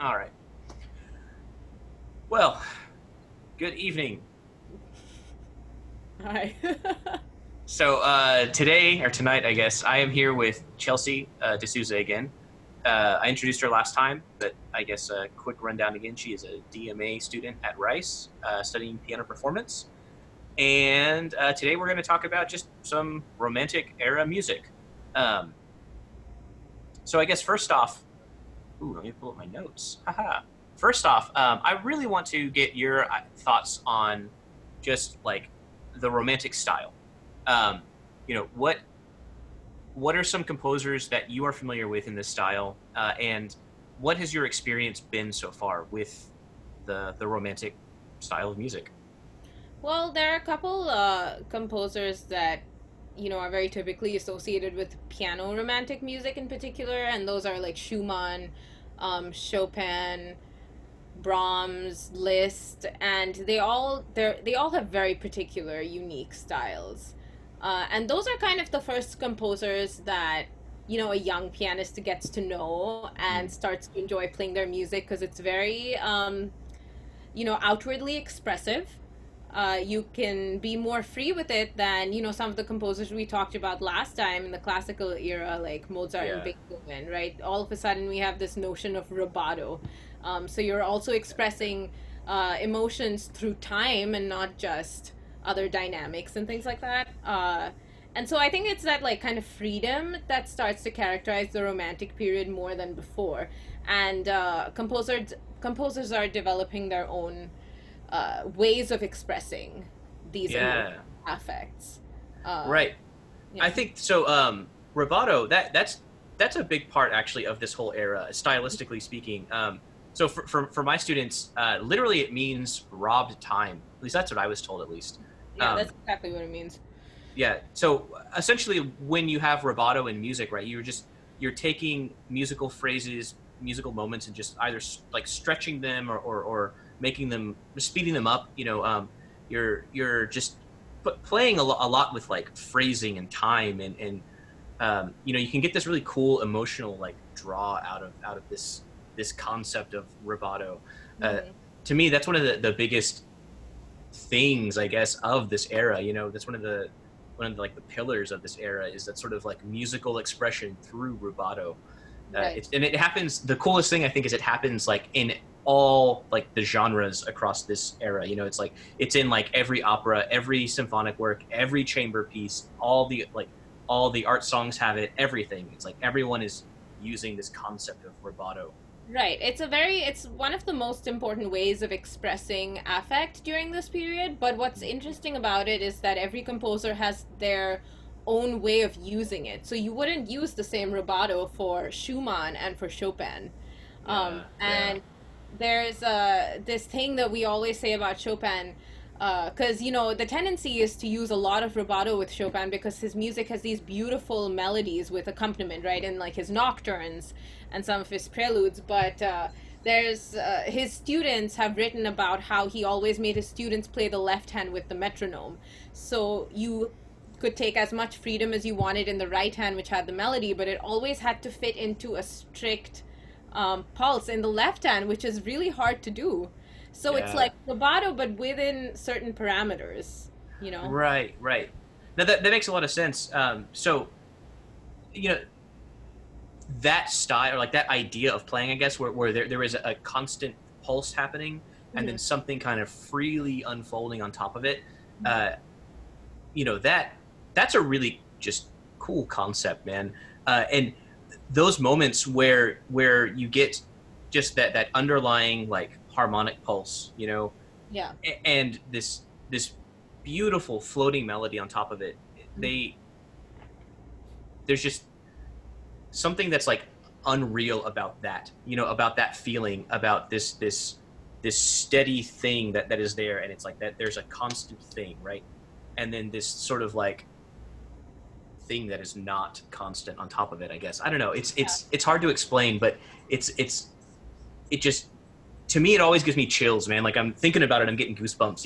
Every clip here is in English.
All right. Well, good evening. Hi. So today or tonight, I guess I am here with Chelsea Desouza again. I introduced her last time, but I guess a quick rundown again. She is a DMA student at Rice, studying piano performance. And today we're going to talk about just some romantic era music. Um, so I guess first off, let me pull up my notes. Haha. First off, I really want to get your thoughts on just like the romantic style. Um, what are some composers that you are familiar with in this style, and what has your experience been so far with the romantic style of music? Well, there are a couple composers that are very typically associated with piano romantic music in particular, and those are like Schumann, Chopin, Brahms, Liszt, and they all have very particular, unique styles. And those are kind of the first composers that a young pianist gets to know and Mm. starts to enjoy playing their music because it's very outwardly expressive. You can be more free with it than some of the composers we talked about last time in the classical era, like Mozart and Yeah, Beethoven. Right, all of a sudden we have this notion of rubato. So you're also expressing emotions through time and not just other dynamics and things like that. And so I think it's that like kind of freedom that starts to characterize the romantic period more than before. And composers are developing their own ways of expressing these emotional yeah, affects. Uh, right. I yeah. think so. Rubato, that's a big part actually of this whole era, stylistically speaking. So for my students, literally it means robbed time. At least that's what I was told. At least. Yeah, Um, that's exactly what it means. yeah. So essentially, when you have rubato in music, right, you're taking musical phrases, musical moments, and just either like stretching them or making them, speeding them up. You're just playing a lot with like phrasing and time and you can get this really cool emotional like draw out of this concept of rubato. Uh, Hmm. to me, that's one of the biggest things, I guess, of this era. That's one of the like the pillars of this era is that sort of like musical expression through rubato. Right. And it happens. The coolest thing I think is it happens like in all like the genres across this era. It's like it's in like every opera, every symphonic work, every chamber piece, all the art songs have it. Everything. It's like everyone is using this concept of rubato. Right. It's one of the most important ways of expressing affect during this period. But what's interesting about it is that every composer has their own way of using it. So you wouldn't use the same rubato for Schumann and for Chopin. Yeah, yeah, And there's this thing that we always say about Chopin, because the tendency is to use a lot of rubato with Chopin because his music has these beautiful melodies with accompaniment, right? And like his nocturnes and some of his preludes. But there's his students have written about how he always made his students play the left hand with the metronome, so you could take as much freedom as you wanted in the right hand, which had the melody, but it always had to fit into a strict pulse in the left hand, which is really hard to do. So it's yeah. like rubato, but within certain parameters, you know? Right, right. Now that makes a lot of sense. So you know that style or like that idea of playing, I guess, where there is a constant pulse happening and Hmm. then something kind of freely unfolding on top of it. Uh, that's a really just cool concept, man. And those moments where you get just that underlying like harmonic pulse, Yeah. and this beautiful floating melody on top of it. They There's just something that's like unreal about that, about that feeling, about this steady thing that is there, and it's like that there's a constant thing, right? And then this sort of like thing that is not constant on top of it, I guess. I don't know. It's hard to explain, but it just, to me, it always gives me chills, man. Like I'm thinking about it, I'm getting goosebumps.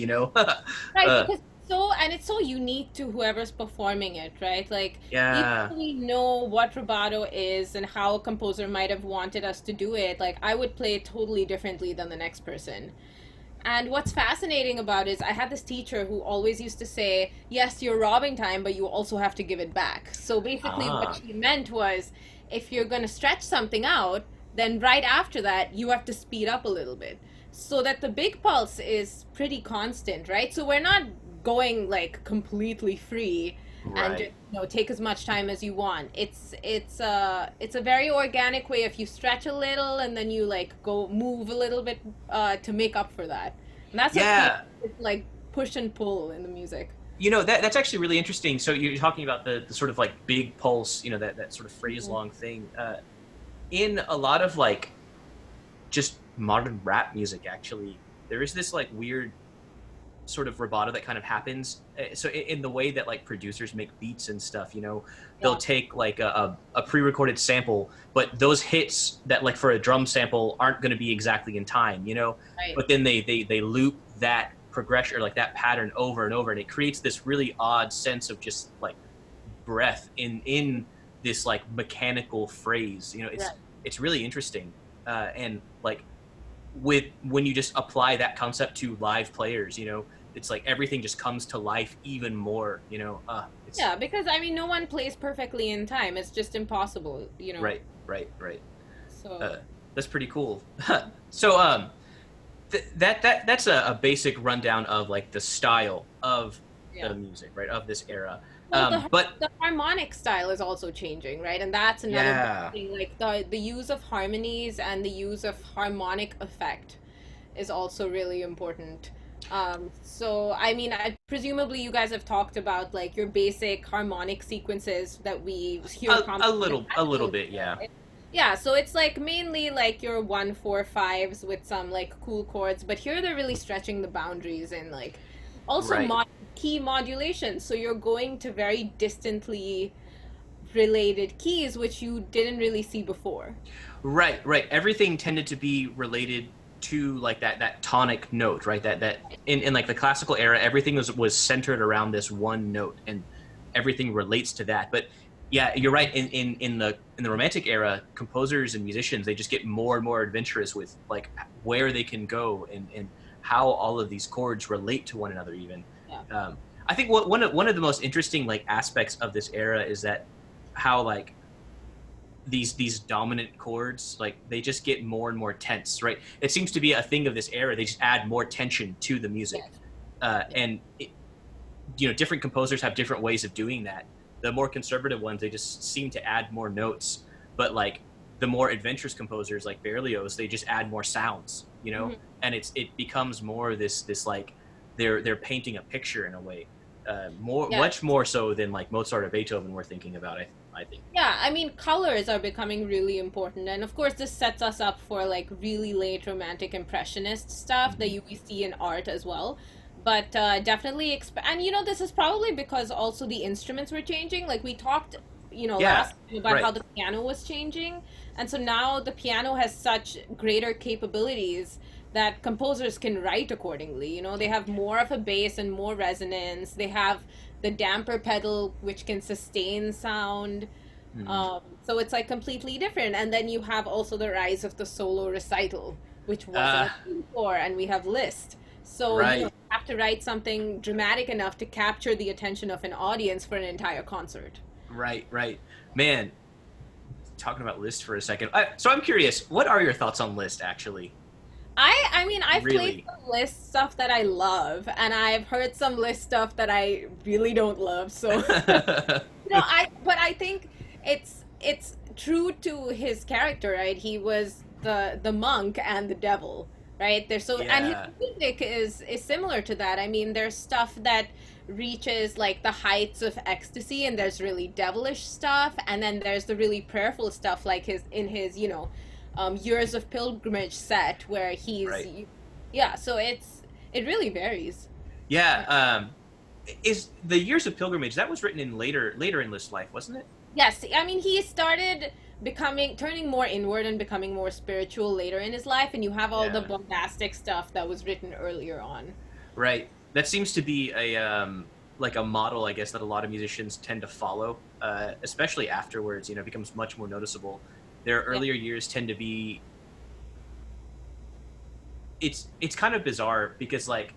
Right, uh because it's so and it's so unique to whoever's performing it, right? Like, even Yeah. though we know what rubato is and how a composer might have wanted us to do it, like, I would play it totally differently than the next person. And what's fascinating about it is I had this teacher who always used to say, yes, you're robbing time, but you also have to give it back. So basically, what Ah. she meant was if you're going to stretch something out, then right after that, you have to speed up a little bit so that the big pulse is pretty constant, right? So we're not going like completely free and just Right. take as much time as you want. It's a very organic way if you stretch a little and then you like go move a little bit to make up for that. And that's what creates Yeah. this, like push and pull in the music. That's actually really interesting. So you're talking about the sort of like big pulse, that sort of phrase Mhm. long thing. In a lot of like just modern rap music, actually, there is this like weird sort of rubato that kind of happens. So in the way that like producers make beats and stuff, they'll Yeah, take like a pre-recorded sample, but those hits that like for a drum sample aren't going to be exactly in time, right. but then they loop that progression or like that pattern over and over, and it creates this really odd sense of just like breath in this like mechanical phrase. Right. It's really interesting, and like with when you just apply that concept to live players, it's like everything just comes to life even more. It's Yeah, because I mean, no one plays perfectly in time. It's just impossible. right, right, right. So, Uh, that's pretty cool. So that's a basic rundown of like the style of yeah. the music, right, of this era. Well, But the harmonic style is also changing, right? And that's another big yeah, thing. Like the use of harmonies and the use of harmonic effect is also really important. So I mean, presumably you guys have talked about like your basic harmonic sequences that we hear commonly in a rap little music, bit, yeah. right? Yeah, so it's like mainly like your 1 4 5s with some like cool chords, but here they're really stretching the boundaries and like also Right. key modulation. So you're going to very distantly related keys, which you didn't really see before. Right, right. Everything tended to be related to like that tonic note, right? That in like the classical era, everything was centered around this one note, and everything relates to that. But yeah, you're right. In the romantic era, composers and musicians, they just get more and more adventurous with like where they can go, and how all of these chords relate to one another. Even Yeah. um, I think one of the most interesting like aspects of this era is that how like these dominant chords, like they just get more and more tense, right? It seems to be a thing of this era. They just add more tension to the music, Yes. Yeah. and different composers have different ways of doing that. The more conservative ones, they just seem to add more notes, but like the more adventurous composers like Berlioz, they just add more sounds, Mhm. and it becomes more this like they're painting a picture in a way, more Yeah. much more so than like Mozart or Beethoven we're thinking about. I think. Yeah, I mean, colors are becoming really important. And of course, this sets us up for like really late romantic impressionist stuff that Mhm. we see in art as well. But definitely, and this is probably because also the instruments were changing. Like we talked, Yeah, last time about how right. the piano was changing. And so now the piano has such greater capabilities that composers can write accordingly. They have more of a bass and more resonance. They have the damper pedal, which can sustain sound. Mhm. So it's like completely different. And then you have also the rise of the solo recital, which wasn't Uh, a thing before, and we have Liszt. So, you right, have to write something dramatic enough to capture the attention of an audience for an entire concert. right, right. Man, talking about Liszt for a second. So I'm curious, what are your thoughts on Liszt, actually? I mean, I've played Really? some Liszt stuff that I love, and I've heard some Liszt stuff that I really don't love. So, but I think it's true to his character, right? He was the monk and the devil, right? And his Yeah. music is similar to that. I mean, there's stuff that reaches like the heights of ecstasy, and there's really devilish stuff, and then there's the really prayerful stuff, like his years of pilgrimage set, where he's Right. yeah. So it really varies. Yeah. Is the Years of Pilgrimage that was written in later in Liszt's life, wasn't it? Yes, I mean he started turning more inward and becoming more spiritual later in his life, and you have all the Yeah. bombastic stuff that was written earlier on. Right. That seems to be a like a model, I guess, that a lot of musicians tend to follow, especially afterwards. It becomes much more noticeable. Their Yeah. earlier years tend to be. It's kind of bizarre because like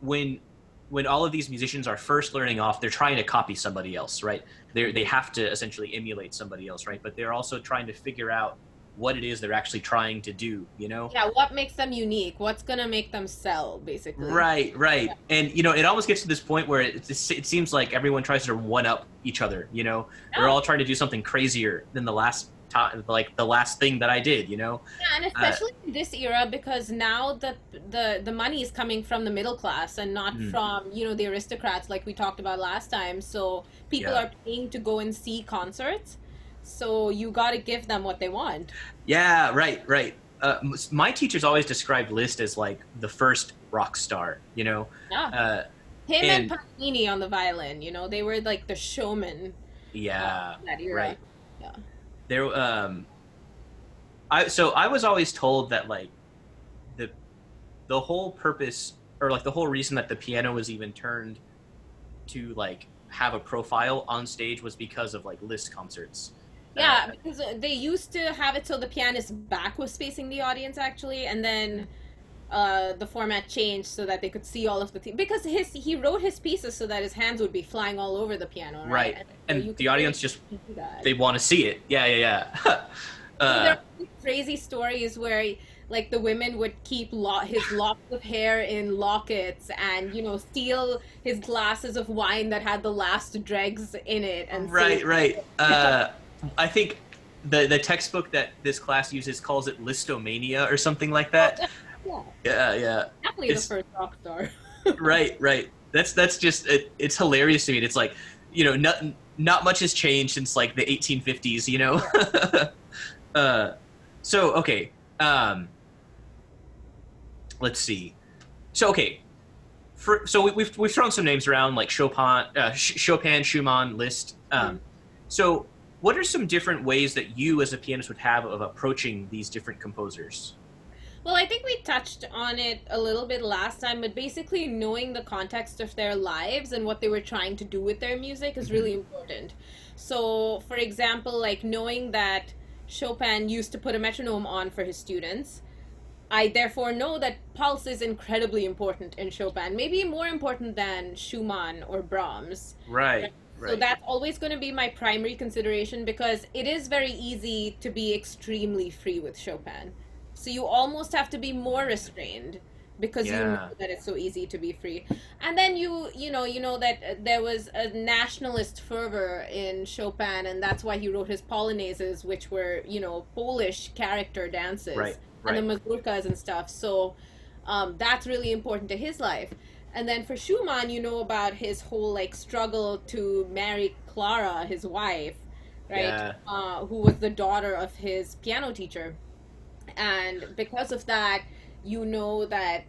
when when all of these musicians are first learning off, they're trying to copy somebody else, right? They have to essentially emulate somebody else, right? But they're also trying to figure out what it is they're actually trying to do, you know? Yeah, what makes them unique? What's gonna make them sell, basically? Right, Yeah. right. And it almost gets to this point where it seems like everyone tries to one up each other, you know? They're Yeah. all trying to do something crazier than the last time, like the last thing that I did, you know? Yeah, and Uh, especially in this era, because now the money is coming from the middle class and not mm, from, the aristocrats like we talked about last time. So people yeah. are paying to go and see concerts. So you got to give them what they want. Yeah, right, right. My teachers always described Liszt as like the first rock star, you know? Yeah. Uh, Him and and Paganini on the violin, they were like the showmen yeah, of that era. right. Yeah. There, I was always told that like the the whole purpose or like the whole reason that the piano was even turned to like have a profile on stage was because of like Liszt concerts. Uh, Yeah, because they used to have it so the pianist's back was facing the audience actually, and then the format changed so that they could see all of the because he wrote his pieces so that his hands would be flying all over the piano, right? right, And so and you the could really audience just do that. they want to see it. Yeah, yeah, yeah. So there uh, are these crazy stories where like the women would keep his locks of hair in lockets and steal his glasses of wine that had the last dregs in it and save right, right. it. I think the textbook that this class uses calls it listomania or something like that. Yeah, Yeah, yeah. definitely the It's first rock star. right, right. That's just it's hilarious to me. It's like not much has changed since like the 1850s. uh, so okay. Let's see. So okay. We've thrown some names around like Chopin, Schumann, Liszt. So what are some different ways that you as a pianist would have of approaching these different composers? Well, I think we touched on it a little bit last time, but basically knowing the context of their lives and what they were trying to do with their music is Hmm. really important. So, for example, like knowing that Chopin used to put a metronome on for his students, I therefore know that pulse is incredibly important in Chopin, maybe more important than Schumann or Brahms. Right, So right. that's always going to be my primary consideration because it is very easy to be extremely free with Chopin. So you almost have to be more restrained because you know Yeah. that it's so easy to be free. And then you know that there was a nationalist fervor in Chopin and that's why he wrote his polonaises which were, Polish character dances Right, and the right. mazurkas and stuff. So that's really important to his life. And then for Schumann, you know about his whole like struggle to marry Clara, his wife, right? Yeah. Who was the daughter of his piano teacher. And because of that, you know that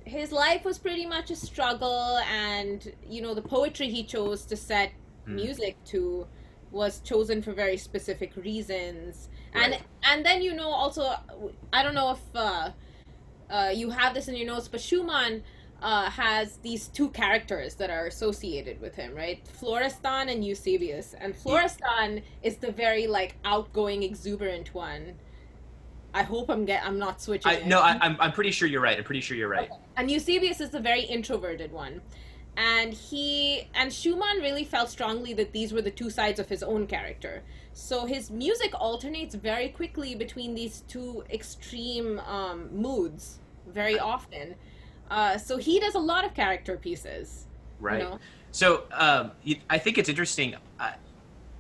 his life was pretty much a struggle, and the poetry he chose to set Mm, music to was chosen for very specific reasons. And right. and then also, I don't know if you have this in your notes, but Schumann has these two characters that are associated with him, right? Florestan and Eusebius. And Y- Florestan is the very like outgoing, exuberant one. I hope I'm not switching I it. no, I'm pretty sure you're right. I'm pretty sure you're right. Okay. And Eusebius is the very introverted one. And Schumann really felt strongly that these were the two sides of his own character. So his music alternates very quickly between these two extreme moods very I, often. So he does a lot of character pieces, you right. know. So I think it's interesting.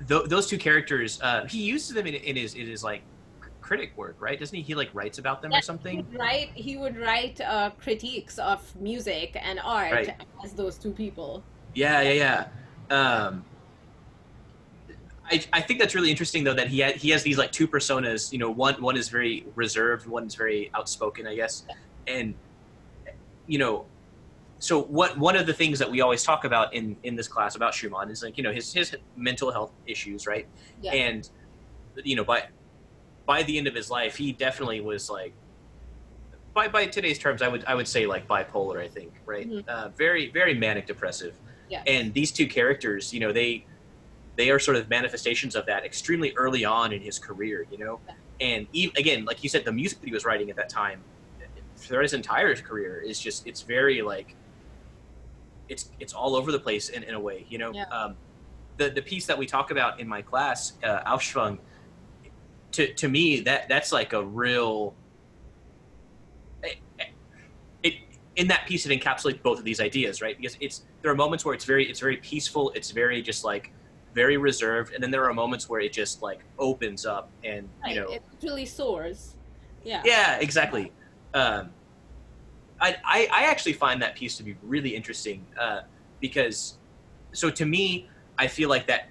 Those two characters, he uses them in his like critic work, right? Doesn't he? He like writes about them Yeah, or something. he would write critiques of music and art Right. as those two people. Yeah, yeah, yeah. I think that's really interesting though that he has these like two personas. One is very reserved, one is very outspoken, I guess. And you know, so what one of the things that we always talk about in this class about Schumann is like his mental health issues, right? Yeah. And by the end of his life, he definitely was like by today's terms, I would say like bipolar. I think right, Mhm. very very manic depressive, Yes. and these two characters, they are sort of manifestations of that extremely early on in his career, and even, again, like you said, the music that he was writing at that time for his entire career is just it's very like it's all over the place in a way, Yeah. the piece that we talk about in my class, Aufschwung, to me that's like a real it in that piece it encapsulates both of these ideas, right? Because there are moments where it's very peaceful, it's very just like very reserved, and then there are moments where it just like opens up and Right. It really soars. Yeah. yeah, exactly. um I actually find that piece to be really interesting, because so to me I feel like that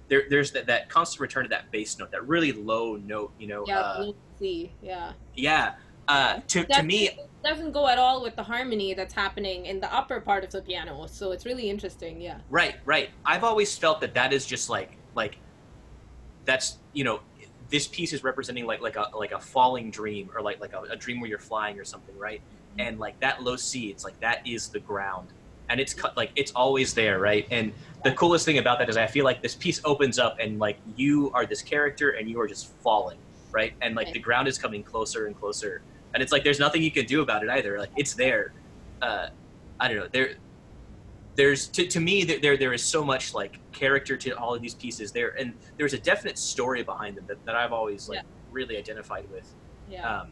there's that constant return to that bass note, that really low note, Yeah. See. Yeah. yeah, Yeah. to That me. doesn't go at all with the harmony that's happening in the upper part of the piano. So it's really interesting. Yeah. Right, right. I've always felt that is just like that's this piece is representing like a falling dream, or like a dream where you're flying or something, right? And like that low C, it's like that is the ground, and like it's always there, right? And the coolest thing about that is I feel like this piece opens up and like you are this character and you are just falling, right? And like Right. the ground is coming closer and closer, and it's like there's nothing you can do about it either. Like it's there. I don't know. There's to me there is so much like character to all of these pieces there, and there's a definite story behind them that I've always like Yeah. really identified with. Yeah. um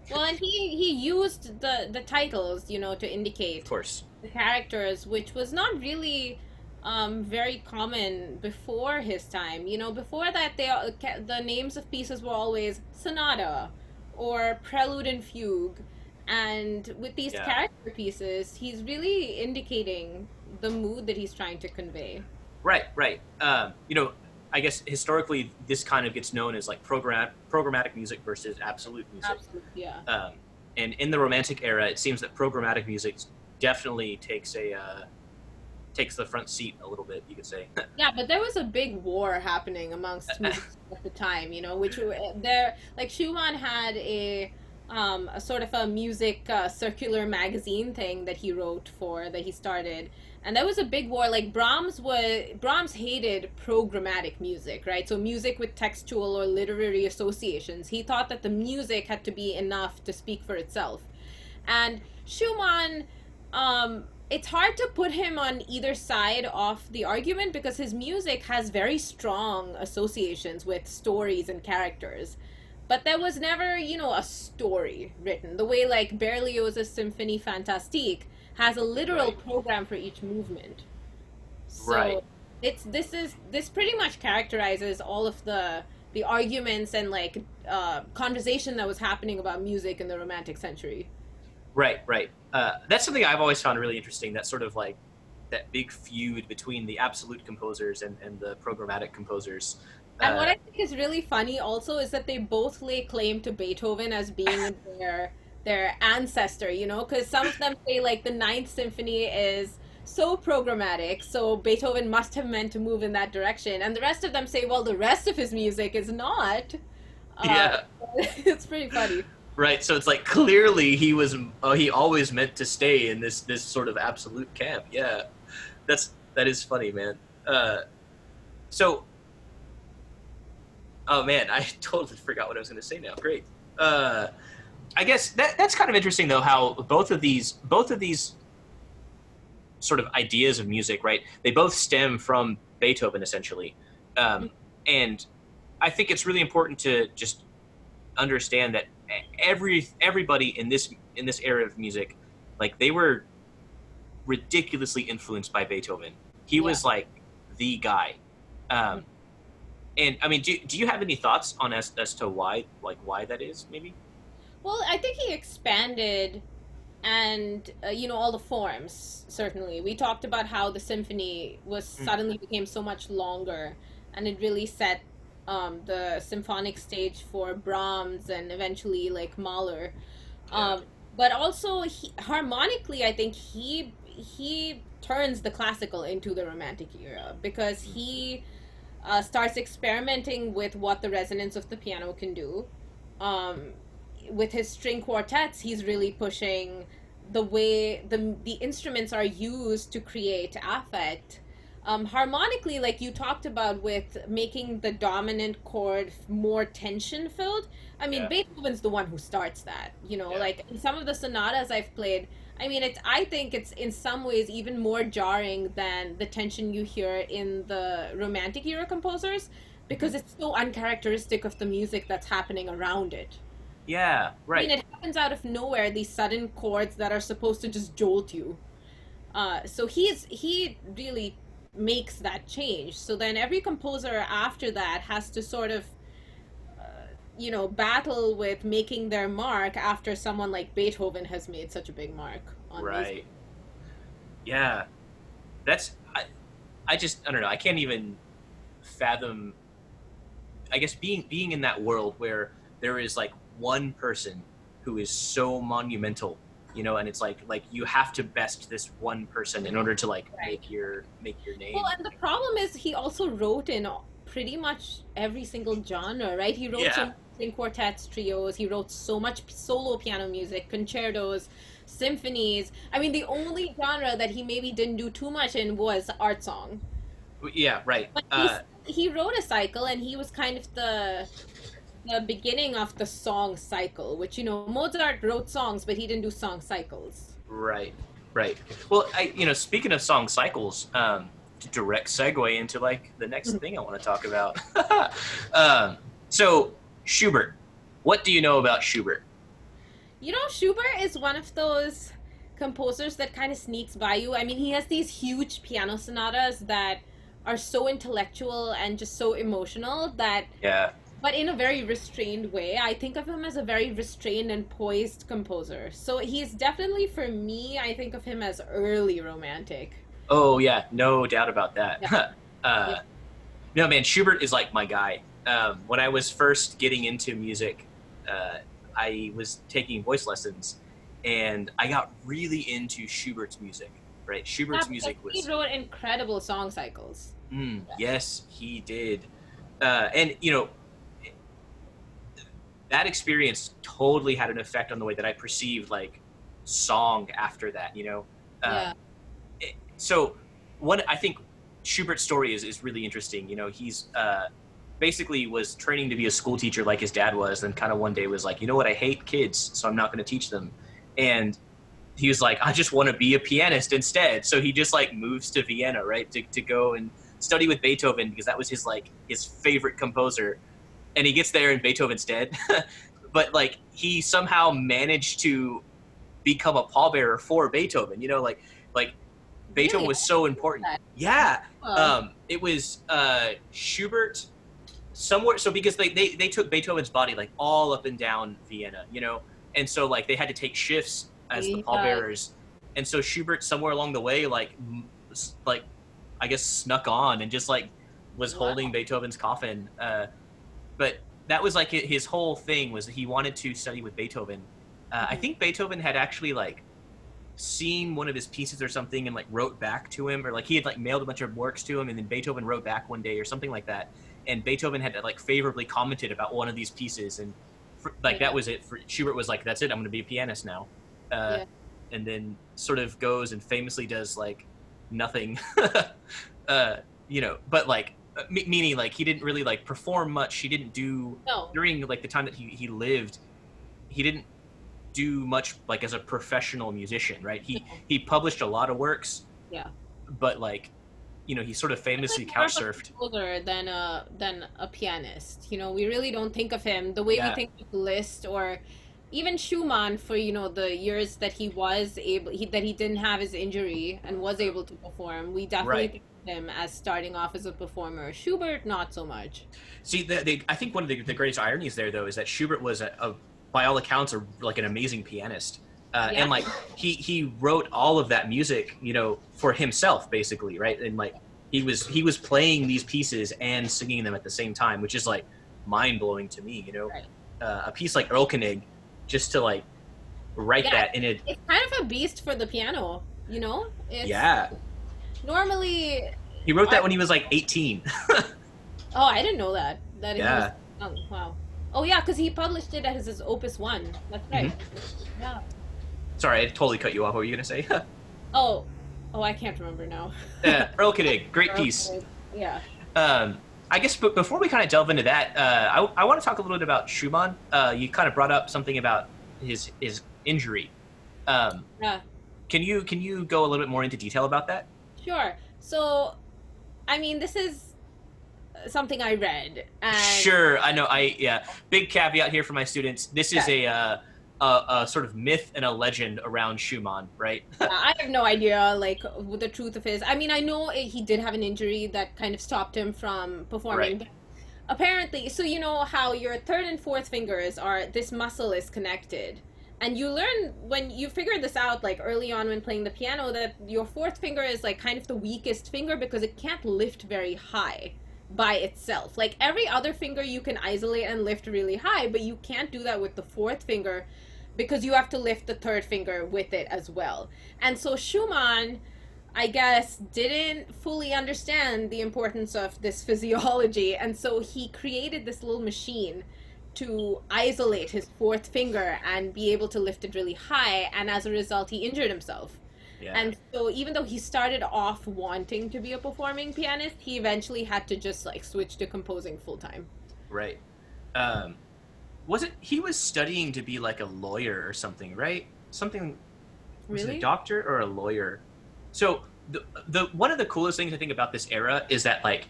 Well, and he used the titles, to of indicate course. the characters, which was not really very common before his time. Before that, the names of pieces were always sonata or prelude and fugue, and with these Yeah, character pieces, he's really indicating the mood that he's trying to convey. right, right. I guess historically this kind of gets known as like programmatic music versus absolute music. Absolutely, yeah. And in the Romantic era it seems that programmatic music definitely takes the front seat a little bit, you could say. Yeah, but there was a big war happening amongst musicians at the time, which there, like Schumann had a sort of a music circular magazine thing that he wrote for, that he started, and there was a big war. Like Brahms hated programmatic music, right? So music with textual or literary associations. He thought that the music had to be enough to speak for itself, and Schumann, it's hard to put him on either side of the argument because his music has very strong associations with stories and characters. But there was never, a story written. The way like Berlioz's Symphonie Fantastique has a literal Right, program for each movement. right. So this pretty much characterizes all of the arguments and like conversation that was happening about music in the Romantic century. Right, right. That's something I've always found really interesting. That sort of like that big feud between the absolute composers and the programmatic composers. And what Uh, I think is really funny also is that they both lay claim to Beethoven as being their ancestor, because some of them say like the Ninth Symphony is so programmatic, so Beethoven must have meant to move in that direction, and the rest of them say, well, the rest of his music is not. Uh, yeah, it's pretty funny. right. So it's like clearly he always meant to stay in this sort of absolute camp. Yeah, that is funny, man. So oh man, I totally forgot what I was going to say now. Great. Uh, I guess that's kind of interesting though, how both of these sort of ideas of music, right? They both stem from Beethoven essentially, and I think it's really important to just understand that everybody in this era of music, like they were ridiculously influenced by Beethoven. He Yeah. was like the guy. Um, and I mean, do you have any thoughts on as to why that is? Maybe. Well, I think he expanded and all the forms. Certainly, we talked about how the symphony was Mm, suddenly became so much longer, and it really set the symphonic stage for Brahms and eventually like Mahler. yeah. um, but also harmonically, I think he turns the classical into the Romantic era because Mm, he starts experimenting with what the resonance of the piano can do. Um, with his string quartets, he's really pushing the way the instruments are used to create affect. Harmonically, like you talked about with making the dominant chord more tension filled. I mean, Yeah. Beethoven's the one who starts that, Yeah. like in some of the sonatas I've played. I mean, I think it's in some ways even more jarring than the tension you hear in the Romantic era composers because Mhm. it's so uncharacteristic of the music that's happening around it. Yeah. I mean, Right. it happens out of nowhere, these sudden chords that are supposed to just jolt you. So he really makes that change. So then every composer after that has to sort of, battle with making their mark after someone like Beethoven has made such a big mark on music. Right. Yeah. That's I just I don't know. I can't even fathom. I guess being in that world where there is like one person who is so monumental, and it's like you have to best this one person in order to like Right. make your Well, name. and the problem is he also wrote in pretty much every single genre, right? He wrote so Yeah. much in quartets, trios. He wrote so much solo piano music, concertos, symphonies. I mean, the only genre that he maybe didn't do too much in was art song. Yeah. Right. But he wrote a cycle, and he was kind of the beginning of the song cycle, which Mozart wrote songs, but he didn't do song cycles. Right. Right. Well, speaking of song cycles, direct segue into like the next thing I want to talk about. So Schubert, what do you know about Schubert? Schubert is one of those composers that kind of sneaks by you. I mean, he has these huge piano sonatas that are so intellectual and just so emotional that, Yeah. but in a very restrained way. I think of him as a very restrained and poised composer. So he's definitely, for me, I think of him as early romantic. Oh yeah, no doubt about that. Yeah. Yeah. uh, no man, Schubert is like my guy. When I was first getting into music, uh, I was taking voice lessons, and I got really into Schubert's music. Right, Yeah, Schubert's because music he was wrote incredible song cycles. yes, he did, and that experience totally had an effect on the way that I perceived like song after that. Yeah. Um, so one I think Schubert's story is really interesting. He's basically was training to be a school teacher like his dad was, and kind of one day was like, you know what, I hate kids, so I'm not going to teach them. And he was like, I just want to be a pianist instead. So he just like moves to Vienna, right, to go and study with Beethoven because that was his favorite composer. And he gets there and Beethoven's dead, but like he somehow managed to become a pallbearer for Beethoven. Like Beethoven Really? was so important. Yeah, Oh, it was Schubert somewhere. So because they took Beethoven's body like all up and down Vienna, and so like they had to take shifts as the yeah. pallbearers, and so Schubert somewhere along the way like I guess snuck on and just like was holding Wow. Beethoven's coffin. But that was like his whole thing was he wanted to study with Beethoven. I Mhm. think Beethoven had actually like seen one of his pieces or something and like wrote back to him, or like he had like mailed a bunch of works to him and then Beethoven wrote back one day or something like that, and Beethoven had like favorably commented about one of these pieces, and like that Yeah. was it for Schubert. Was like, that's it, I'm going to be a pianist now. uh, Yeah. and then sort of goes and famously does like nothing. But like meaning like he didn't really like perform much. He didn't do No. during like the time that he lived. He didn't do much like as a professional musician, right? He No. he published a lot of works, Yeah. but like he sort of famously Definitely more couch of a surfed. composer than a pianist. We really don't think of him the way we Yeah, think of Liszt or even Schumann for the years that that he didn't have his injury and was able to perform. We definitely right. think of him as starting off as a performer. Schubert, not so much. See, I think one of the greatest ironies there though is that Schubert was by all accounts like an amazing pianist. Yeah. And like he wrote all of that music, for himself basically, right? And like he was playing these pieces and singing them at the same time, which is like mind blowing to me. Right. A piece like Erlkönig, just to like write Yeah, that in it. it's kind of a beast for the piano. It's Yeah, normally he wrote that art. when he was like 18. Oh, I didn't know that he was Yeah, young. Wow. Oh yeah, because he published it as his Opus One. That's right. Hmm. Yeah. Sorry, I totally cut you off. What were you gonna say? Oh, oh, I can't remember now. Earl Kittig, great piece. Okay. Yeah. Um, I guess, but before we kind of delve into that, I want to talk a little bit about Schumann. You kind of brought up something about his injury. Um, Yeah. can you go a little bit more into detail about that? Sure. So, I mean, this is something I read, and Sure, I know. Yeah. Big caveat here for my students. This is yeah, a sort of myth and a legend around Schumann, right? yeah, I have no idea, like, what the truth of his. I mean, I know he did have an injury that kind of stopped him from Right. performing. But apparently, so you know how your third and fourth fingers are, this muscle is connected. And you learn when you figure this out, like early on when playing the piano, that your fourth finger is like kind of the weakest finger because it can't lift very high by itself. Like every other finger you can isolate and lift really high, but you can't do that with the fourth finger because you have to lift the third finger with it as well. And so Schumann, I guess, didn't fully understand the importance of this physiology, and so he created this little machine to isolate his fourth finger and be able to lift it really high, and as a result, he injured himself. Yeah. And so, even though he started off wanting to be a performing pianist, he eventually had to just like switch to composing full time. Right. Um, was it he was studying to be like a lawyer or something, right? Something, was it a Really? doctor or a lawyer? So the one of the coolest things I think about this era is that like,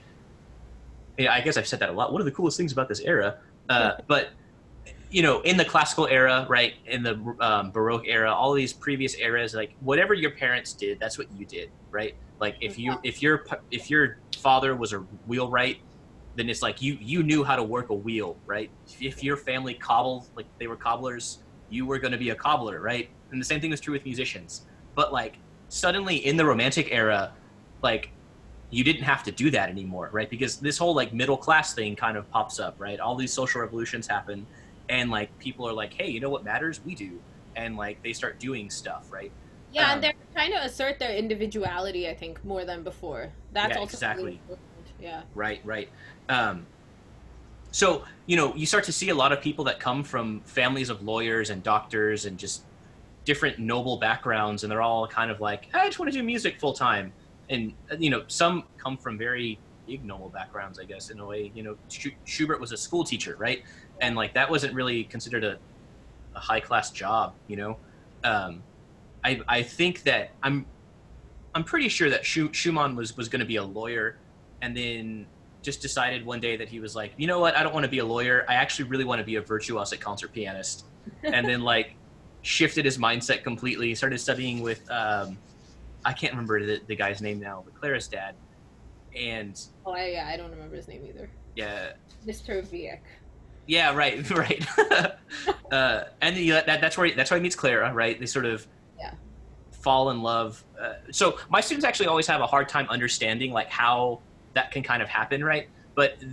yeah, I guess I've said that a lot. One of the coolest things about this era, but in the classical era, right, in the Baroque era, all these previous eras, like whatever your parents did, that's what you did, right? Like if your father was a wheelwright, then it's like you knew how to work a wheel, right? If your family cobbled, like they were cobblers, you were going to be a cobbler, right? And the same thing was true with musicians. But like suddenly in the Romantic era, like you didn't have to do that anymore, right? Because this whole like middle class thing kind of pops up, right? All these social revolutions happen, and like people are like, hey, you know what matters? We do, and like they start doing stuff, right? Yeah, and Um, they're trying to assert their individuality, I think, more than before. That's yeah, also really exactly. important. Yeah. Right, right. Um, so you start to see a lot of people that come from families of lawyers and doctors and just different noble backgrounds, and they're all kind of like, I just want to do music full time. And some come from very ignoble backgrounds, I guess, in a way. Schubert was a school teacher, right? Yeah. And like that wasn't really considered a high class job. um, I think that I'm pretty sure that Schumann was going to be a lawyer, and then just decided one day that he was like, you know what, I don't want to be a lawyer. I actually really want to be a virtuosic concert pianist, and then like shifted his mindset completely. Started studying with I can't remember the guy's name now, but Clara's dad, and Oh, yeah, I don't remember his name either. yeah, Mr. Vieck. yeah, right, right. And that's why he meets Clara, right? They sort of Yeah. fall in love. So my students actually always have a hard time understanding like how that can kind of happen, right? But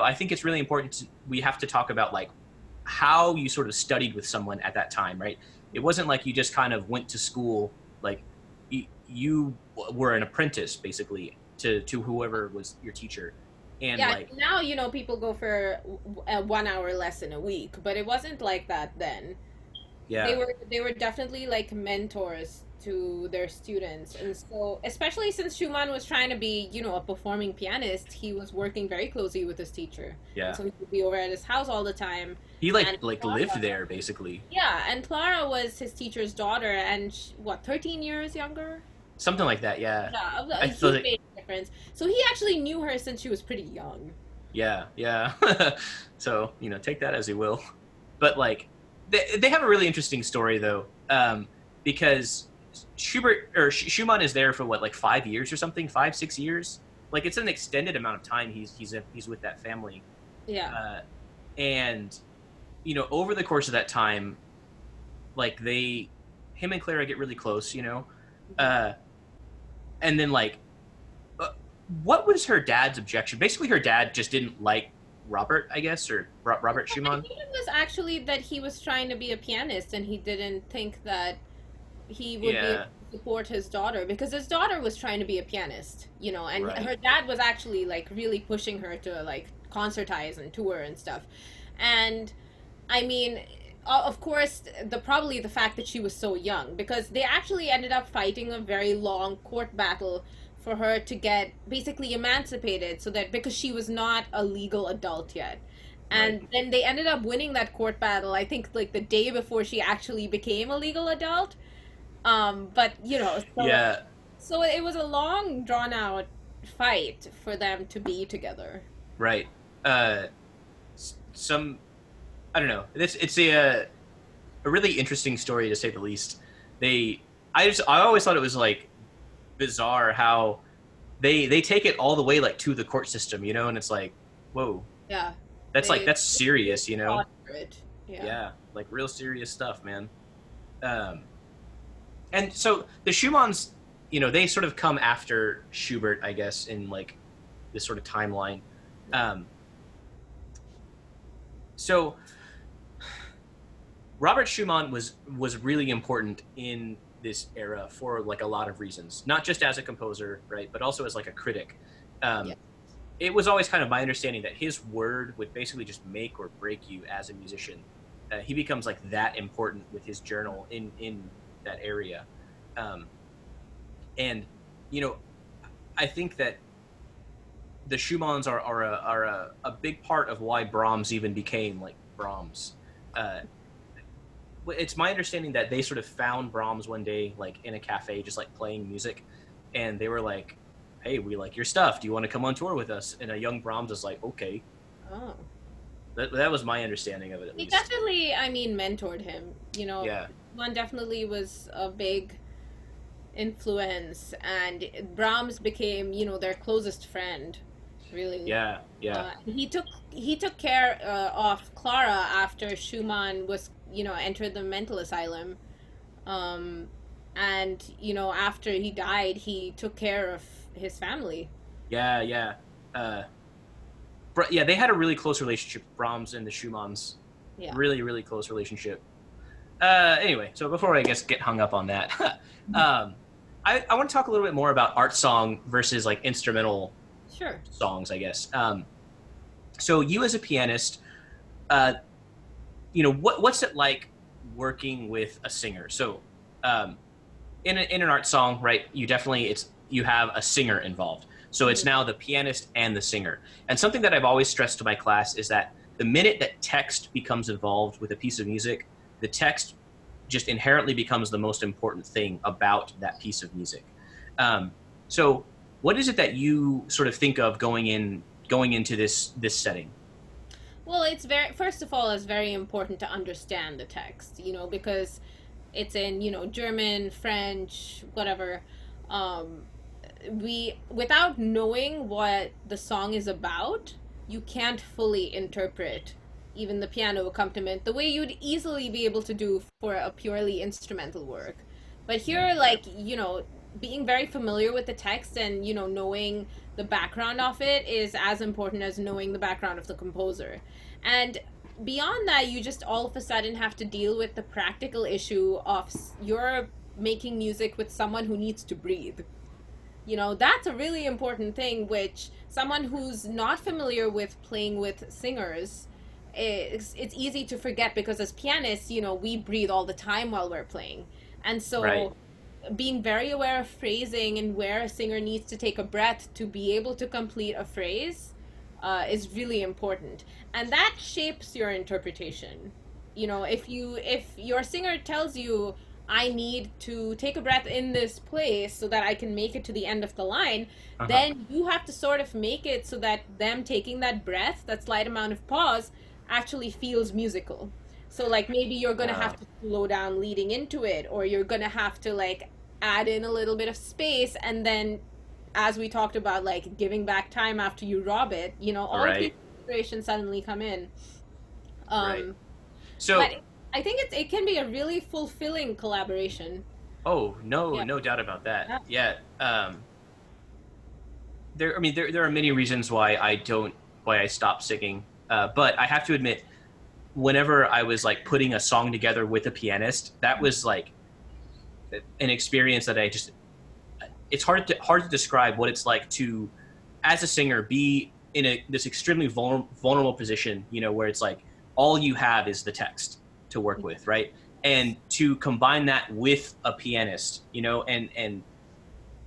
I think it's really important. We have to talk about like how you sort of studied with someone at that time, right? It wasn't like you just kind of went to school, like you were an apprentice basically to whoever was your teacher, and Yeah, like now, people go for a 1 hour lesson a week, but it wasn't like that then. They yeah, were they were definitely like mentors to their students. And so, especially since Schumann was trying to be, a performing pianist, he was working very closely with his teacher. And yeah. so he would be over at his house all the time. He like And like lived Clara, there basically, yeah, and Clara was his teacher's daughter, and 13 years younger? something like that. Yeah, Yeah, I a feel huge like age difference. So he actually knew her since she was pretty young. yeah, yeah. So take that as you will, but like they have a really interesting story though, because Schumann is there for what, like 5 years or something, 5 6 years. Like it's an extended amount of time he's with that family, Yeah. uh, and over the course of that time, like him and Clara get really close, uh, and then like uh, what was her dad's objection? Basically, her dad just didn't like Robert, I guess, or Robert I Schumann. think it was actually that he was trying to be a pianist and he didn't think that he would be able Yeah, to support his daughter because his daughter was trying to be a pianist, and right. her dad was actually like really pushing her to like concertize and tour and stuff. And I mean, of course, probably the fact that she was so young, because they actually ended up fighting a very long court battle for her to get basically emancipated, so that because she was not a legal adult yet. Right. And then they ended up winning that court battle, I think, like the day before she actually became a legal adult. But Yeah. so it was a long, drawn out fight for them to be together. Right. Uh, some I don't know. It's a really interesting story to say the least. I always thought it was like bizarre how they take it all the way like to the court system, and it's like, whoa, Yeah, that's they serious, fought for it. Yeah. Yeah, like real serious stuff, man. Um, and so the Schumanns, they sort of come after Schubert, I guess, in like this sort of timeline. Um, so Robert Schumann was really important in this era for like a lot of reasons, not just as a composer, right, but also as like a critic. Yeah. Um, it was always kind of my understanding that his word would basically just make or break you as a musician. He becomes like that important with his journal in that area, um, and you know, I think that the Schumanns are a big part of why Brahms even became like Brahms. Uh, it's my understanding that they sort of found Brahms one day, like in a cafe, just like playing music, and they were like, "Hey, we like your stuff. Do you want to come on tour with us?" And a young Brahms is like, "Okay." Oh. That was my understanding of it, at He least. definitely, I mean, mentored him. Yeah, One definitely was a big influence, and Brahms became, their closest friend, really. yeah, yeah, He took care of Clara after Schumann was, entered the mental asylum. Um, and after he died, he took care of his family. yeah, yeah. Uh, yeah, they had a really close relationship, Brahms and the Schumanns. Yeah. Really, really close relationship. Anyway, so before I guess get hung up on that, um, I want to talk a little bit more about art song versus like instrumental Sure. songs, I guess. So you as a pianist, uh, what's it like working with a singer? So um, in an art song, right? You have a singer involved. So it's Mhm. now the pianist and the singer. And something that I've always stressed to my class is that the minute that text becomes involved with a piece of music, the text just inherently becomes the most important thing about that piece of music. Um, so what is it that you sort of think of going into this setting? Well, it's very, first of all, it's very important to understand the text, because it's in, German, French, whatever. Um, without knowing what the song is about, you can't fully interpret even the piano accompaniment the way you'd easily be able to do for a purely instrumental work. But here, like, being very familiar with the text and, knowing the background of it is as important as knowing the background of the composer. And beyond that, you just all of a sudden have to deal with the practical issue of you're making music with someone who needs to breathe. That's a really important thing, which someone who's not familiar with playing with singers, it's easy to forget, because as pianists, we breathe all the time while we're playing. And Right. so being very aware of phrasing and where a singer needs to take a breath to be able to complete a phrase is really important, and that shapes your interpretation. If your singer tells you, I need to take a breath in this place so that I can make it to the end of the line, Uh-huh. then you have to sort of make it so that them taking that breath, that slight amount of pause, actually feels musical. So like maybe you're gonna Uh, have to slow down leading into it, or you're gonna have to like add in a little bit of space, and then, as we talked about, like giving back time after you rob it, all of these right. considerations suddenly come in. Right. um So, but I think it can be a really fulfilling collaboration. oh, no, Yeah. no doubt about that. Yeah. Yeah. There are many reasons why I stopped singing. But I have to admit, whenever I was like putting a song together with a pianist, that was like an experience that it's hard to describe what it's like to, as a singer, be in this extremely vulnerable position, where it's like all you have is the text to work with, right? And to combine that with a pianist, and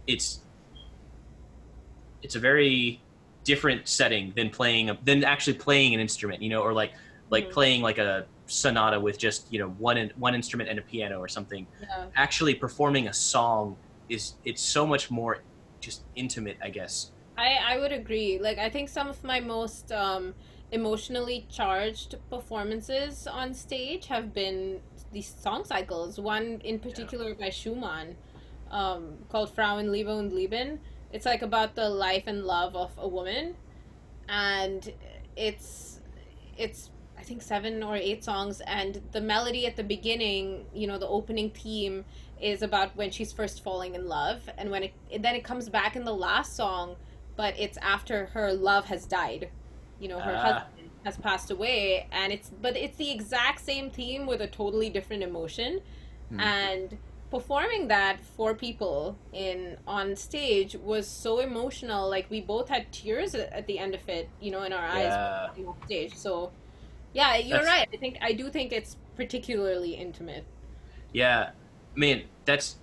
it's it's a very different setting than actually playing an instrument, or like Mhm. playing like a sonata with just one instrument and a piano or something. Yeah. Actually performing a song it's so much more just intimate, I guess. I would agree. Like I think some of my most emotionally charged performances on stage have been these song cycles. One in Yeah. particular by Schumann, called Frauenliebe und Leben. It's like about the life and love of a woman, and it's it's I think 7 or 8 songs, and the melody at the beginning, the opening theme is about when she's first falling in love, and when then it comes back in the last song, but it's after her love has died. Her Ah. husband has passed away, and it's the exact same theme with a totally different emotion, Hmm. and performing that for people in on stage was so emotional. Like we both had tears at the end of it, in our eyes Yeah. on stage. So yeah, you're That's right. I do think it's particularly intimate. yeah. I mean, that's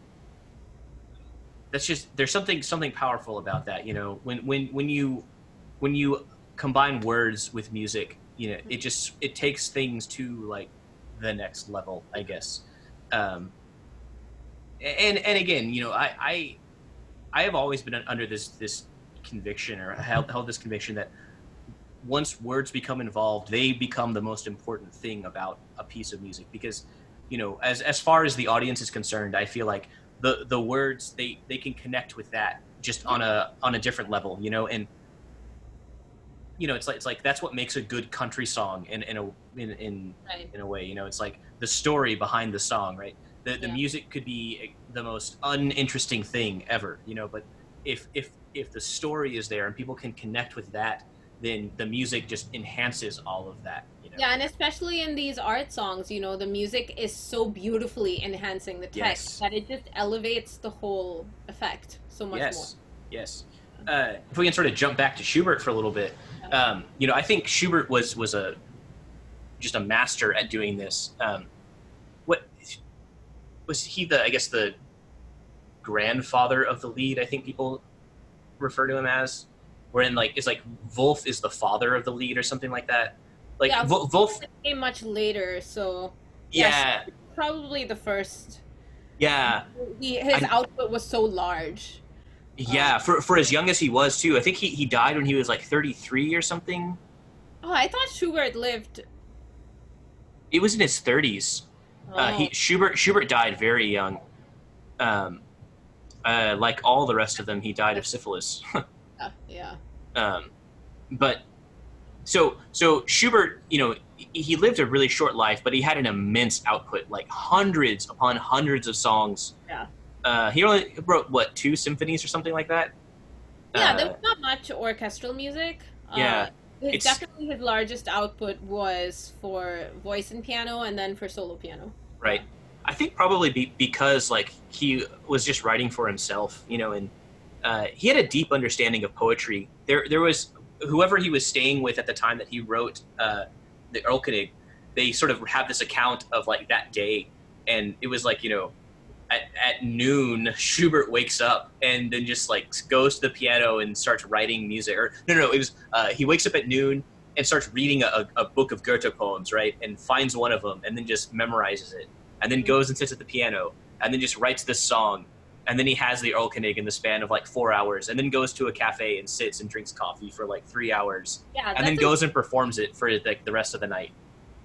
just there's something powerful about that, when you combine words with music, it takes things to like the next level, I guess. um and again, I have always been under this conviction, or held this conviction, that once words become involved, they become the most important thing about a piece of music, because as far as the audience is concerned, I feel like the words, they can connect with that just Yeah, on a different level, and it's like that's what makes a good country song right. in a way. It's like the story behind the song, right? The Yeah. music could be the most uninteresting thing ever, but if the story is there and people can connect with that, then the music just enhances all of that. Yeah, and especially in these art songs, the music is so beautifully enhancing the text Yes. that it just elevates the whole effect so much more. Yes. Yes. If we can sort of jump back to Schubert for a little bit, I think Schubert was a just a master at doing this. What was he, the I guess the grandfather of the lead? I think people refer to him as. Wherein, like, it's like Wolf is the father of the lead or something like that. Like Yeah, Wolf. it came much later, so yeah, Yeah. probably the first. Yeah. His I output was so large. yeah, for as young as he was too. I think he died when he was like 33 or something. Oh, I thought Schubert lived. It was in his 30s. He Oh, Schubert died very young. Um, like all the rest of them, he died of syphilis. yeah, yeah. um, but so Schubert, he lived a really short life, but he had an immense output, like hundreds upon hundreds of songs. Yeah. He only wrote what, 2 symphonies or something like that. Yeah, there Uh, was not much orchestral music. yeah, it's His largest output was for voice and piano, and then for solo piano. right. Yeah. I think probably because like he was just writing for himself, and he had a deep understanding of poetry. There was whoever he was staying with at the time that he wrote the Erlkönig. They sort of have this account of like that day, and it was like, at noon, Schubert wakes up and then just like goes to the piano and starts writing music. Or no, it was he wakes up at noon and starts reading a book of Goethe poems, right? And finds one of them and then just memorizes it, and then Mhm. goes and sits at the piano and then just writes this song. And then he has the Erlkönig in the span of like 4 hours, and then goes to a cafe and sits and drinks coffee for like 3 hours, Yeah, and then that's goes and performs it for like the rest of the night.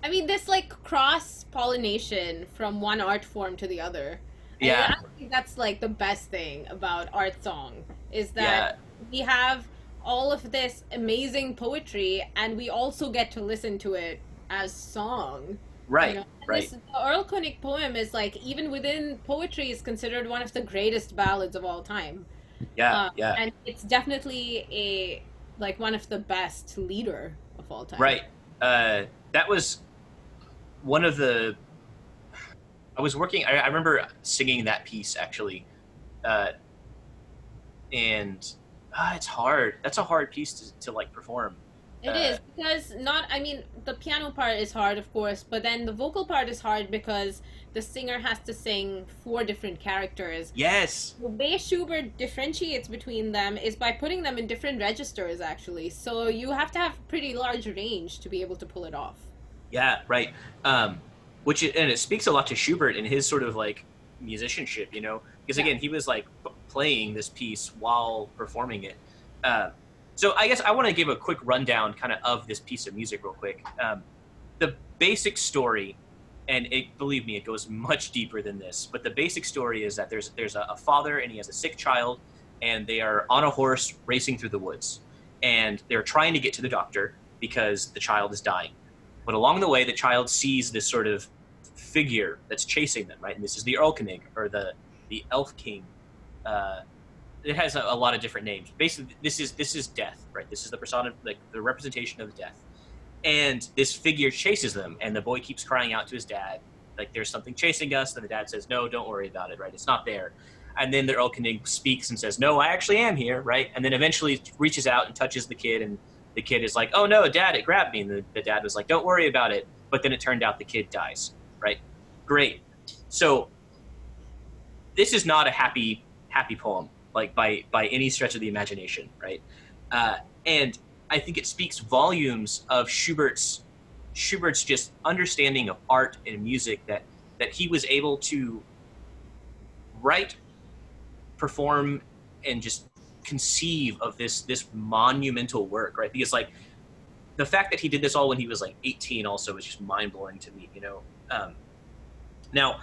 this like cross pollination from one art form to the other. And Yeah, I think that's like the best thing about art song is that yeah, we have all of this amazing poetry, and we also get to listen to it as song. right, And right, the Earl Koenig poem is like, even within poetry, is considered one of the greatest ballads of all time. yeah, yeah, And it's definitely a like one of the best leader of all time. right. That was one of the I was working. I remember singing that piece actually, uh, and it's hard. That's a hard piece to like perform. It is because not, I mean, the piano part is hard, of course, but then the vocal part is hard because the singer has to sing four different characters. Yes. The way Schubert differentiates between them is by putting them in different registers, actually. So you have to have pretty large range to be able to pull it off. Yeah, right. Um, and it speaks a lot to Schubert and his sort of like musicianship, because Yeah. again, he was like playing this piece while performing it. Uh, so I guess I want to give a quick rundown kind of this piece of music real quick. The basic story, and believe me, it goes much deeper than this. But the basic story is that there's a father and he has a sick child, and they are on a horse racing through the woods, and they're trying to get to the doctor because the child is dying. But along the way, the child sees this sort of figure that's chasing them, right? And this is the Erlkönig, or the Elf King. Uh, it has a lot of different names. Basically, this is death, right? This is the persona, like the representation of death. And this figure chases them, and the boy keeps crying out to his dad, like, "There's something chasing us." And the dad says, "No, don't worry about it, right? It's not there." And then the Erlkönig speaks and says, "No, I actually am here," right? And then eventually reaches out and touches the kid, and the kid is like, "Oh no, dad, it grabbed me." And the dad was like, "Don't worry about it." But then it turned out the kid dies, right? Great. So this is not a happy poem, like by any stretch of the imagination, right? And I think it speaks volumes of Schubert's just understanding of art and music, that he was able to write, perform, and just conceive of this monumental work, right? Because like the fact that he did this all when he was like 18 also is just mind blowing to me. Now,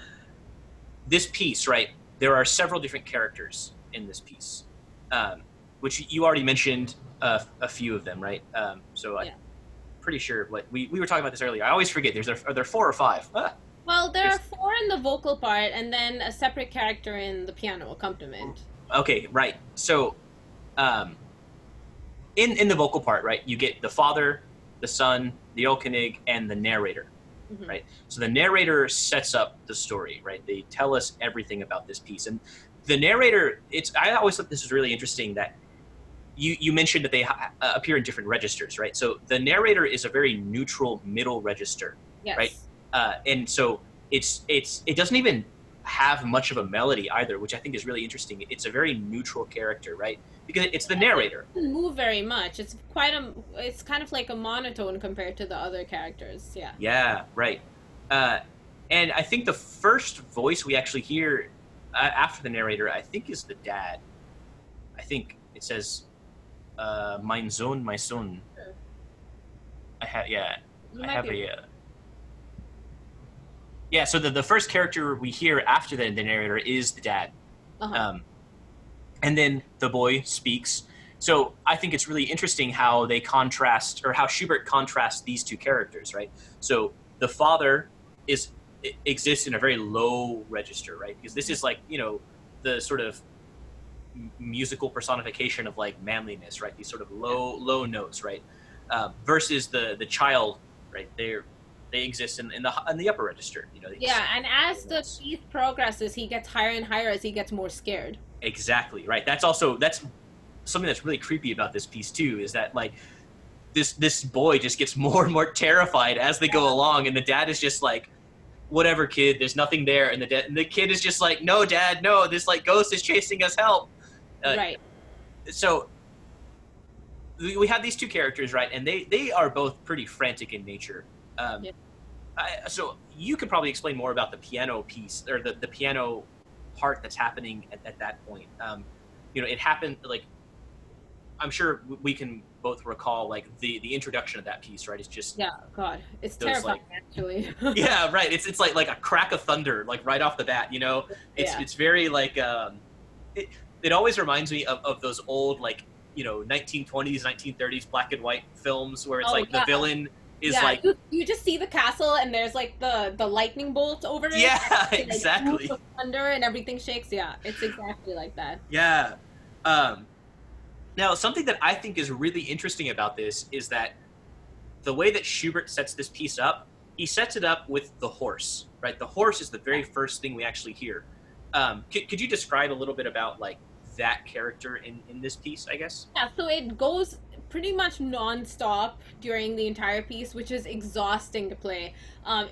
this piece, right? There are several different characters in this piece, which you already mentioned a few of them, right? So I'm Yeah. pretty sure what we were talking about this earlier. I always forget. Are there four or five? Well, there are There's four in the vocal part and then a separate character in the piano accompaniment. okay, right. So, um, in the vocal part, right, you get the father, the son, the Erlkönig, and the narrator, Hmm. right? So the narrator sets up the story, right? They tell us everything about this piece, and the narrator. I always thought this was really interesting that you mentioned that they appear in different registers, right? So the narrator is a very neutral middle register, right? Yes. And so it doesn't even have much of a melody either, which I think is really interesting. It's a very neutral character, right? Because it's the It narrator. doesn't move very much. It's kind of like a monotone compared to the other characters. Yeah. Yeah, right. Uh, and I think the first voice we actually hear after the narrator, I think, is the dad. I think it says, "Mein Sohn, my son." Yeah, You I might have be. yeah. So the first character we hear after the narrator is the dad. Uh-huh. Um, and then the boy speaks. So I think it's really interesting how they contrast, or how Schubert contrasts these two characters, right? So the father is exists in a very low register, right? Because this is like the sort of musical personification of like manliness, right? These sort of low notes, right? Versus the child, right? They exist in the upper register, these Yeah, and as the notes. piece progresses, he gets higher and higher as he gets more scared. Exactly right. That's something that's really creepy about this piece too, is that like this boy just gets more and more terrified as they go along, and the dad is just like, "Whatever, kid, there's nothing there," and the kid is just like, "No, dad, no, this like ghost is chasing us, help." uh, Right. so we have these two characters, right, and they are both pretty frantic in nature. um, Yeah. so you could probably explain more about the piano piece, or the piano part that's happening at that point. It happened like, I'm sure we can both recall like the introduction of that piece, right? It's just Yeah, God. It's those terrifying like, actually. yeah, right. It's like a crack of thunder, like right off the bat. It's Yeah. it's very like it it always reminds me of those old like 1920s 1930s black and white films where it's Oh like the yeah. villain is Yeah, like, you just see the castle and there's like the lightning bolt over it. yeah, And, like swoop exactly, of thunder and everything shakes. Yeah, it's exactly like that. yeah. um Now, something that I think is really interesting about this is that the way that Schubert sets this piece up, he sets it up with the horse, right? The horse is the very first thing we actually hear. Could you describe a little bit about like that character in this piece, I guess? Yeah, so it goes pretty much non-stop during the entire piece, which is exhausting to play.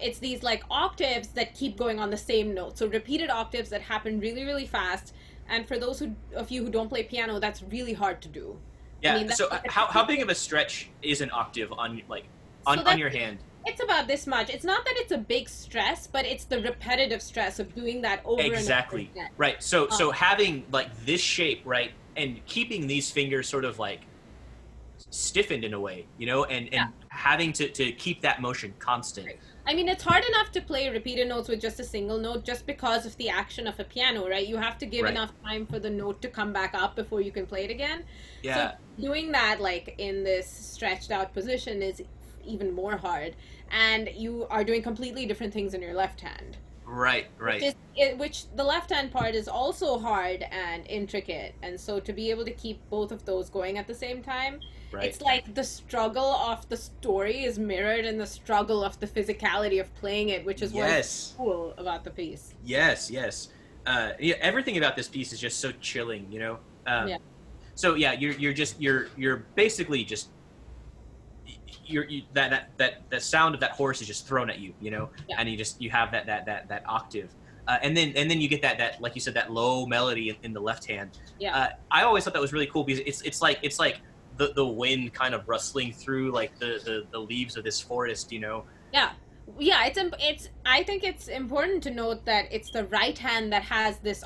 It's these like octaves that keep going on the same note, so repeated octaves that happen really, really fast. And for those of you who don't play piano, that's really hard to do. I Yeah. mean, that's So like a how tricky big thing. of a stretch is an octave on like So on that's your hand? it's about this much. It's not that it's a big stress, but it's the repetitive stress of doing that over and over Exactly. again. Right. So Um, having like this shape, right, and keeping these fingers sort of like stiffened in a way, yeah. and having to keep that motion constant. Right. I mean, it's hard enough to play repeated notes with just a single note just because of the action of a piano, right? You have to give Right. enough time for the note to come back up before you can play it again. So Yeah. doing that like in this stretched out position is even more hard. And you are doing completely different things in your left hand. Right. Right. Which the left hand part is also hard and intricate, and so to be able to keep both of those going at the same time, Right. it's like the struggle of the story is mirrored in the struggle of the physicality of playing it, which is what is Yes. cool about the piece. Yes. Yes. Yeah, everything about this piece is just so chilling. Yeah. So yeah, you're basically just that sound of that horse is just thrown at you, Yeah. and you have that octave, and then you get that like you said, that low melody in the left hand. Yeah. I always thought that was really cool because it's like the wind kind of rustling through like the leaves of this forest. Yeah. Yeah, it's I think it's important to note that it's the right hand that has this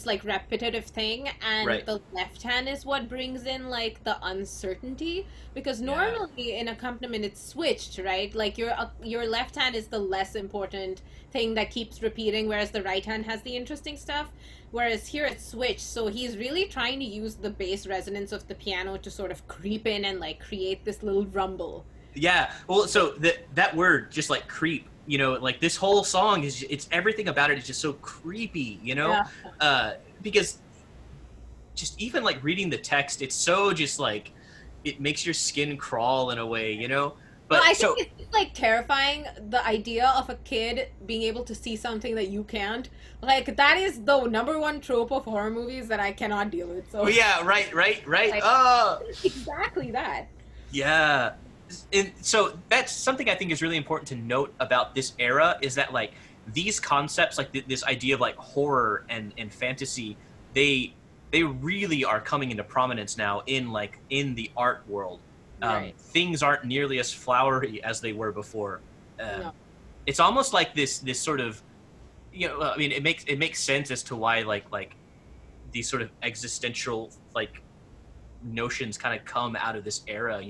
like repetitive thing, and Right. the left hand is what brings in like the uncertainty, because Yeah. normally in accompaniment it's switched, right? Like your left hand is the less important thing that keeps repeating, whereas the right hand has the interesting stuff. Whereas here it's switched, so he's really trying to use the bass resonance of the piano to sort of creep in and like create this little rumble. Yeah. Well, so that word, just like creep, like this whole song it's everything about it is just so creepy, Yeah. because just even like reading the text, it's so just like it makes your skin crawl in a way. Well, I But think so it's just, like terrifying, the idea of a kid being able to see something that you can't. Like that is the number one trope of horror movies that I cannot deal with. So oh, yeah, right, right, right. like Oh, exactly that. yeah. And so that's something I think is really important to note about this era is that like these concepts, like this idea of like horror and fantasy, they they really are coming into prominence now in the art world. Right. Things aren't nearly as flowery as they were before. Um, No. it's almost like this sort of, I mean, it makes sense as to why like these sort of existential like notions kind of come out of this era.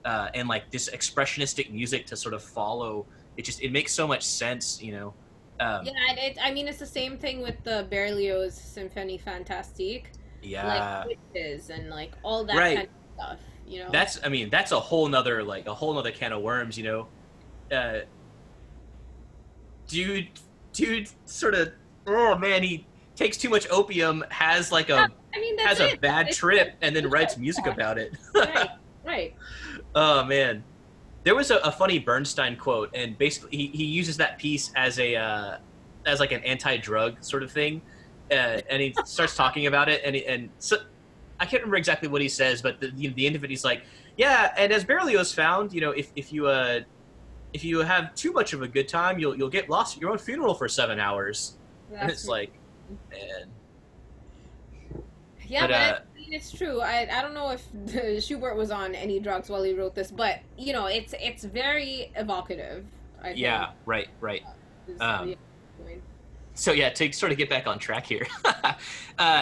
And like this expressionistic music to sort of follow it makes so much sense. um Yeah, and I mean it's the same thing with the Berlioz Symphonie Fantastique, like yeah, witches and like all that kind right. of stuff. That's a whole nother can of worms. uh dude dude sort of, oh man, he takes too much opium, has like Yeah, a I mean that's has a it. bad It's trip, and then yeah, writes music about it. right, right. Oh man, there was a funny Bernstein quote, and basically he uses that piece as like an anti-drug sort of thing, and he starts talking about it, and so I can't remember exactly what he says, but the end of it, he's like, yeah, and as Berlioz found, if you have too much of a good time, you'll get lost at your own funeral for 7 hours, and That's it's like, man, Yeah, but but I mean, it's true. I don't know if Schubert was on any drugs while he wrote this, but it's very evocative. I think yeah, right, right. is Um, the point. So yeah, to sort of get back on track here.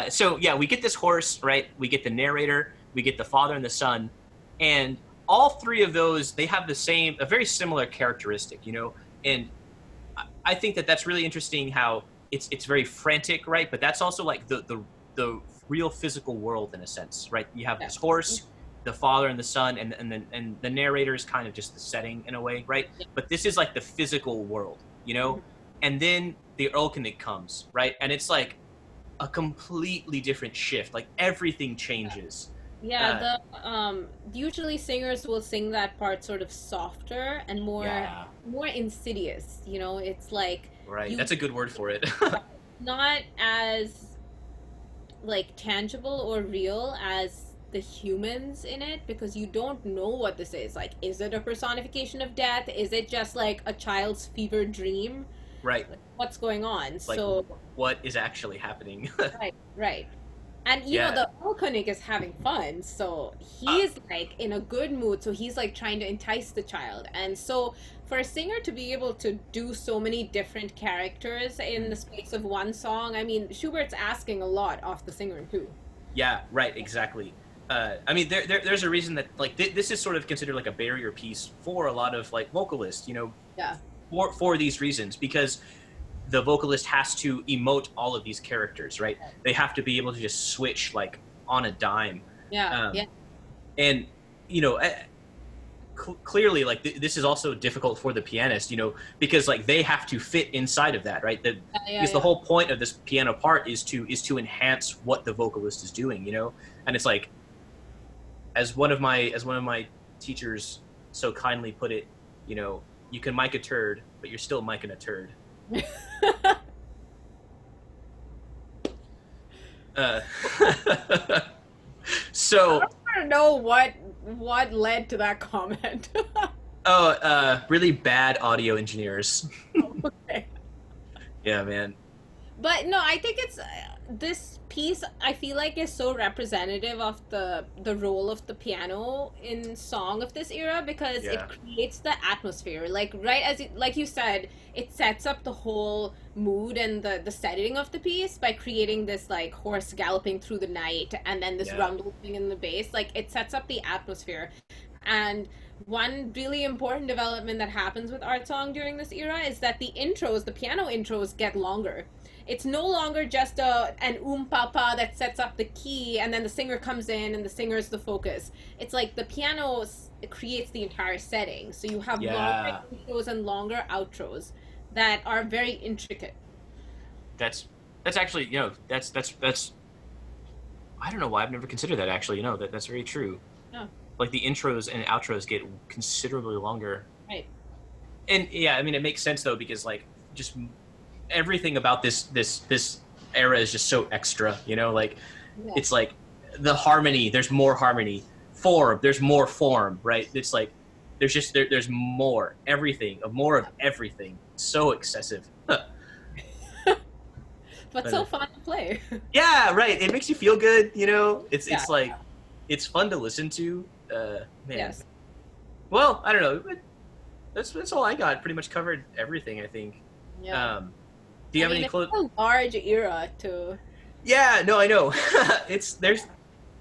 So yeah, we get this horse, right? We get the narrator, we get the father and the son, and all three of those, they have a very similar characteristic. And I think that that's really interesting how it's very frantic, right? But that's also like the real physical world in a sense, right? You have Yeah. this horse, the father and the son, and the narrator is kind of just the setting in a way, right? Yeah. But this is like the physical world. Mhm. And then the Erlkönig comes, right? And it's like a completely different shift. Like everything changes. Yeah, Uh, the usually singers will sing that part sort of softer and yeah, more insidious. It's like right. you That's a good word for it. not as like tangible or real as the humans in it because you don't know what this is. Like, is it a personification of death? Is it just like a child's fever dream? Right. Like, what's going on? Like, So, what is actually happening? right, right. And Yeah. the Alkonik is having fun, so Uh, he's like in a good mood, so he's like trying to entice the child. And so for a singer to be able to do so many different characters in the space of one song, I mean, Schubert's asking a lot off the singer too. yeah, right, exactly. I mean, there's a reason that like this is sort of considered like a barrier piece for a lot of like vocalists, you know, Yeah. for these reasons, because the vocalist has to emote all of these characters, right? They have to be able to just switch like on a dime, Yeah, um, yeah, and you know, clearly, like this is also difficult for the pianist, you know, because like they have to fit inside of that, right? yeah, Because the yeah. whole point of this piano part is to enhance what the vocalist is doing, you know, and it's like as one of my teachers so kindly put it, you know, you can mic a turd, but you're still micing a turd. Uh, I so, don't know what led to that comment. really bad audio engineers. Okay. Yeah, man. But no, I think it's this piece. I feel like is so representative of the role of the piano in song of this era because it Yeah, creates the atmosphere. Like right as like you said, it sets up the whole mood and the setting of the piece by creating this like horse galloping through the night and then this yeah, rumble thing in the bass. Like it sets up the atmosphere. And one really important development that happens with art song during this era is that the intros, the piano intros, get longer. It's no longer just an papa that sets up the key and then the singer comes in and the singer is the focus. It's like the piano creates the entire setting. So you have longer yeah. intros and longer outros that are very intricate. That's that's actually, you know, that's. I don't know why I've never considered that. Actually, you know, that's very true. Yeah, Like the intros and outros get considerably longer, right. and yeah, I mean it makes sense though because like just everything about this era is just so extra, you know, like Yeah. it's like the harmony, there's more harmony, form, there's more form, right? It's like there's more everything, of more of everything, so excessive. But so fun to play. Yeah, right, it makes you feel good, you know, it's Yeah. it's like it's fun to listen to, man. Yes. Well, I don't know, that's all I got. Pretty much covered everything, I think. Yeah. Do you I have mean, any it's close? a large era too. Yeah, no, I know. it's there's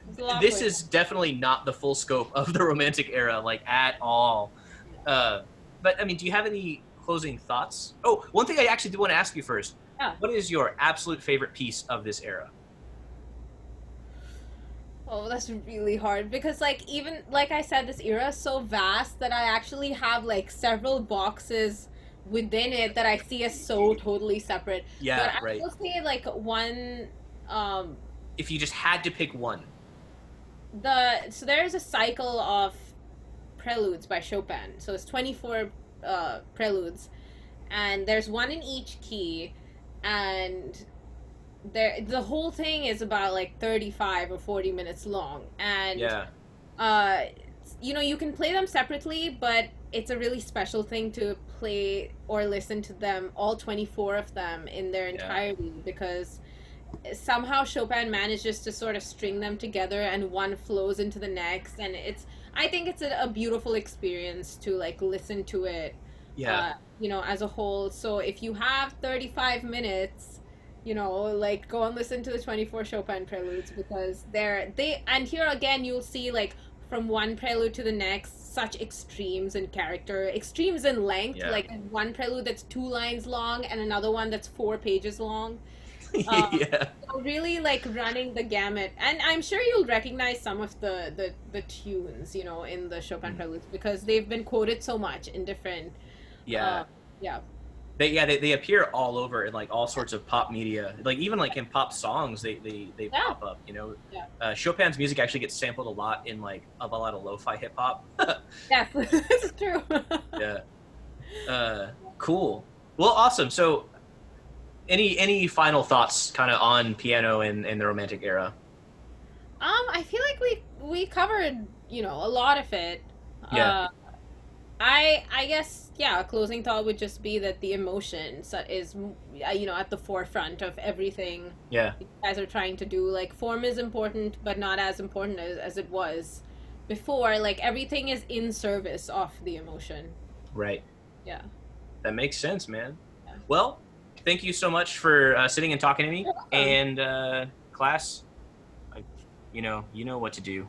There's a lot This going is definitely not the full scope of the Romantic era, like at all. Uh, but I mean, do you have any closing thoughts? Oh, one thing I actually do want to ask you first. on. What is your absolute favorite piece of this era? Oh, that's really hard because like even like I said, this era is so vast that I actually have like several boxes within it that I see as so totally separate. But Yeah, I right. will say like one um If you just had to pick one. so there's a cycle of preludes by Chopin. So it's 24 preludes and there's one in each key and the whole thing is about like 35 or 40 minutes long and Yeah, uh you can play them separately but it's a really special thing to play or listen to them all 24 of them in their yeah, entirety because somehow Chopin manages to sort of string them together and one flows into the next and I think it's a beautiful experience to like listen to it yeah, as a whole. So if you have 35 minutes, like go and listen to the 24 Chopin preludes because and here again you'll see like from one prelude to the next such extremes in character, extremes in length, yeah, like one prelude that's 2 lines long and another one that's 4 pages long. Um, yeah. so really like running the gamut, and I'm sure you'll recognize some of the tunes, in the Chopin Mm. preludes because they've been quoted so much in different, Yeah. uh, yeah, They appear all over in like all sorts of pop media, like even like in pop songs they yeah, pop up, you know. yeah, Chopin's music actually gets sampled a lot in like a lot of lo-fi hip hop. yes, it's true. Yeah. Cool. Well, awesome. So any final thoughts kind of on piano and the Romantic era? I feel like we covered, a lot of it. Yeah, Uh, I guess, yeah, a closing thought would just be that the emotions is, at the forefront of everything yeah, you guys are trying to do. Like, form is important, but not as important as it was before. Like, everything is in service of the emotion. right. Yeah. That makes sense, man. Yeah. Well, thank you so much for sitting and talking to me. You're welcome. And class, I, you know what to do.